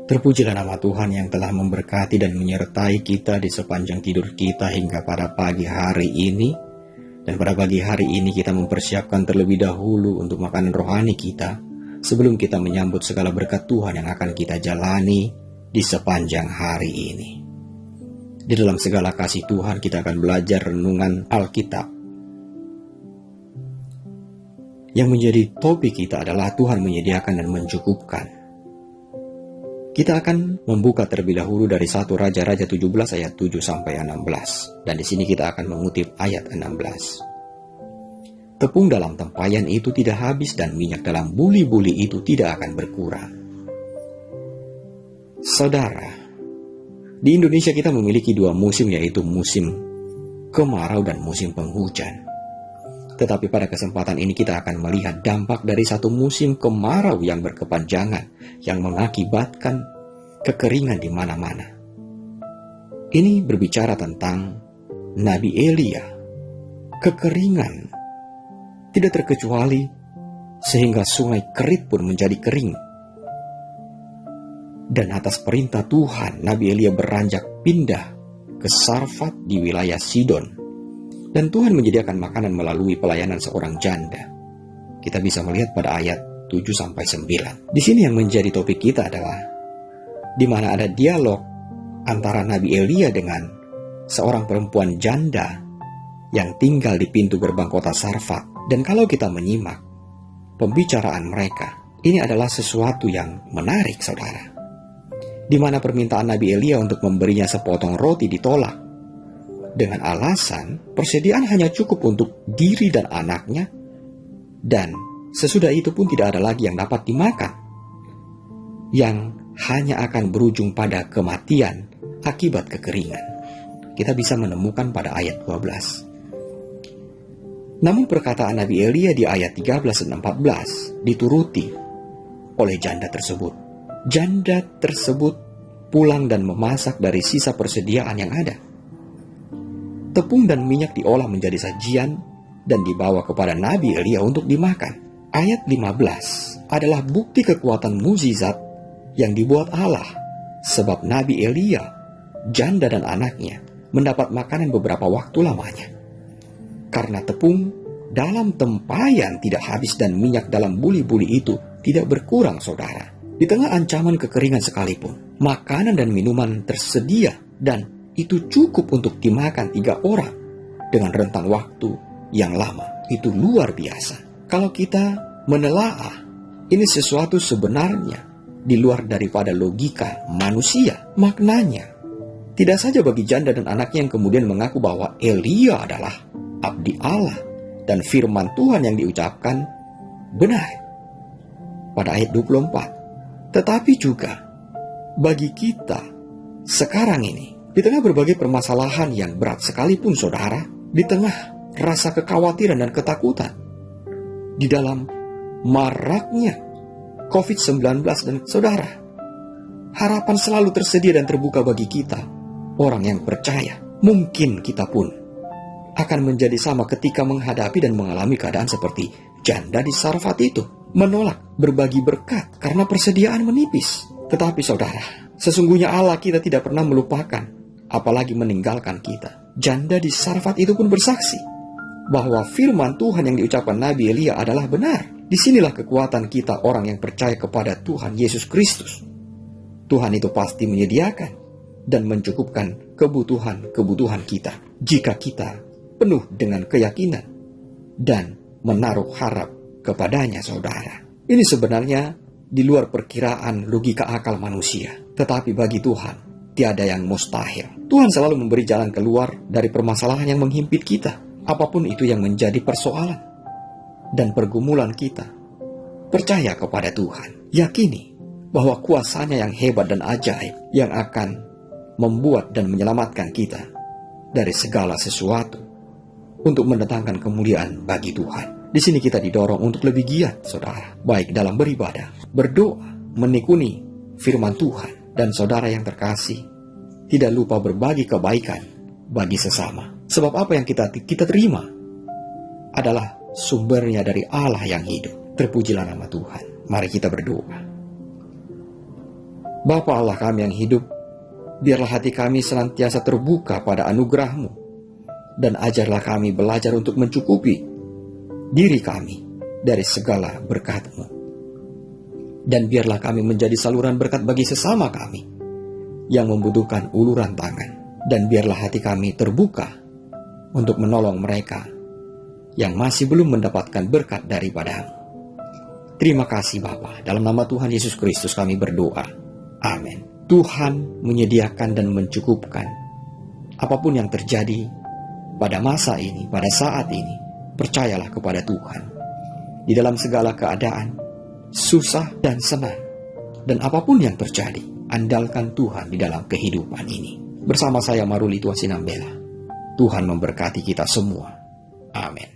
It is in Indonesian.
Terpujilah nama Tuhan yang telah memberkati dan menyertai kita di sepanjang tidur kita hingga pada pagi hari ini. Dan pada pagi hari ini kita mempersiapkan terlebih dahulu untuk makanan rohani kita sebelum kita menyambut segala berkat Tuhan yang akan kita jalani di sepanjang hari ini. Di dalam segala kasih Tuhan kita akan belajar renungan Alkitab. Yang menjadi topik kita adalah Tuhan menyediakan dan mencukupkan. Kita akan membuka terlebih dahulu dari 1 Raja-Raja 17 ayat 7 sampai 16. Dan di sini kita akan mengutip ayat 16. Tepung dalam tempayan itu tidak habis dan minyak dalam buli-buli itu tidak akan berkurang. Saudara, di Indonesia kita memiliki dua musim, yaitu musim kemarau dan musim penghujan. Tetapi pada kesempatan ini kita akan melihat dampak dari satu musim kemarau yang berkepanjangan, yang mengakibatkan kekeringan di mana-mana. Ini berbicara tentang Nabi Elia. Kekeringan tidak terkecuali sehingga sungai Kerit pun menjadi kering. Dan atas perintah Tuhan, Nabi Elia beranjak pindah ke Sarfat di wilayah Sidon. Dan Tuhan menyediakan makanan melalui pelayanan seorang janda. Kita bisa melihat pada ayat 7-9. Di sini yang menjadi topik kita adalah di mana ada dialog antara Nabi Elia dengan seorang perempuan janda yang tinggal di pintu gerbang kota Sarfat. Dan kalau kita menyimak pembicaraan mereka, ini adalah sesuatu yang menarik, saudara. Di mana permintaan Nabi Elia untuk memberinya sepotong roti ditolak dengan alasan persediaan hanya cukup untuk diri dan anaknya, dan sesudah itu pun tidak ada lagi yang dapat dimakan, yang hanya akan berujung pada kematian akibat kekeringan. Kita bisa menemukan pada ayat 12. Namun perkataan Nabi Elia di ayat 13 dan 14 dituruti oleh janda tersebut. Janda tersebut pulang dan memasak dari sisa persediaan yang ada. Tepung dan minyak diolah menjadi sajian dan dibawa kepada Nabi Elia untuk dimakan. Ayat 15 adalah bukti kekuatan mukjizat yang dibuat Allah, sebab Nabi Elia, janda dan anaknya mendapat makanan beberapa waktu lamanya. Karena tepung dalam tempayan tidak habis dan minyak dalam buli-buli itu tidak berkurang, saudara. Di tengah ancaman kekeringan sekalipun, makanan dan minuman tersedia dan itu cukup untuk dimakan 3 orang dengan rentang waktu yang lama. Itu luar biasa. Kalau kita menelaah, ini sesuatu sebenarnya di luar daripada logika manusia. Maknanya, tidak saja bagi janda dan anaknya yang kemudian mengaku bahwa Elia adalah abdi Allah dan firman Tuhan yang diucapkan benar pada ayat 24. Tetapi juga bagi kita sekarang ini, di tengah berbagai permasalahan yang berat sekalipun, saudara, di tengah rasa kekhawatiran dan ketakutan, di dalam maraknya COVID-19 dan saudara, harapan selalu tersedia dan terbuka bagi kita, orang yang percaya. Mungkin kita pun akan menjadi sama ketika menghadapi dan mengalami keadaan seperti janda di Sarfat itu, menolak berbagi berkat karena persediaan menipis. Tetapi saudara, sesungguhnya Allah kita tidak pernah melupakan, apalagi meninggalkan kita. Janda di Sarfat itu pun bersaksi bahwa firman Tuhan yang diucapkan Nabi Elia adalah benar. Disinilah kekuatan kita orang yang percaya kepada Tuhan Yesus Kristus. Tuhan itu pasti menyediakan dan mencukupkan kebutuhan kita jika kita penuh dengan keyakinan dan menaruh harap kepadanya, saudara. Ini sebenarnya di luar perkiraan logika akal manusia. Tetapi bagi Tuhan tiada yang mustahil. Tuhan selalu memberi jalan keluar dari permasalahan yang menghimpit kita, apapun itu yang menjadi persoalan dan pergumulan kita. Percaya kepada Tuhan, yakini bahwa kuasanya yang hebat dan ajaib yang akan membuat dan menyelamatkan kita dari segala sesuatu untuk mendatangkan kemuliaan bagi Tuhan. Di sini kita didorong untuk lebih giat, saudara, baik dalam beribadah, berdoa, menekuni firman Tuhan. Dan saudara yang terkasih, tidak lupa berbagi kebaikan bagi sesama. Sebab apa yang kita terima adalah sumbernya dari Allah yang hidup. Terpujilah nama Tuhan. Mari kita berdoa. Bapa Allah kami yang hidup, biarlah hati kami senantiasa terbuka pada anugerah-Mu, dan ajarlah kami belajar untuk mencukupi diri kami dari segala berkat-Mu. Dan biarlah kami menjadi saluran berkat bagi sesama kami yang membutuhkan uluran tangan. Dan biarlah hati kami terbuka untuk menolong mereka yang masih belum mendapatkan berkat daripada-Mu. Terima kasih Bapa, dalam nama Tuhan Yesus Kristus kami berdoa. Amin. Tuhan menyediakan dan mencukupkan apapun yang terjadi pada masa ini, pada saat ini. Percayalah kepada Tuhan. Di dalam segala keadaan, susah dan senang, dan apapun yang terjadi, andalkan Tuhan di dalam kehidupan ini. Bersama saya Maruli Tuasinambela. Tuhan memberkati kita semua. Amin.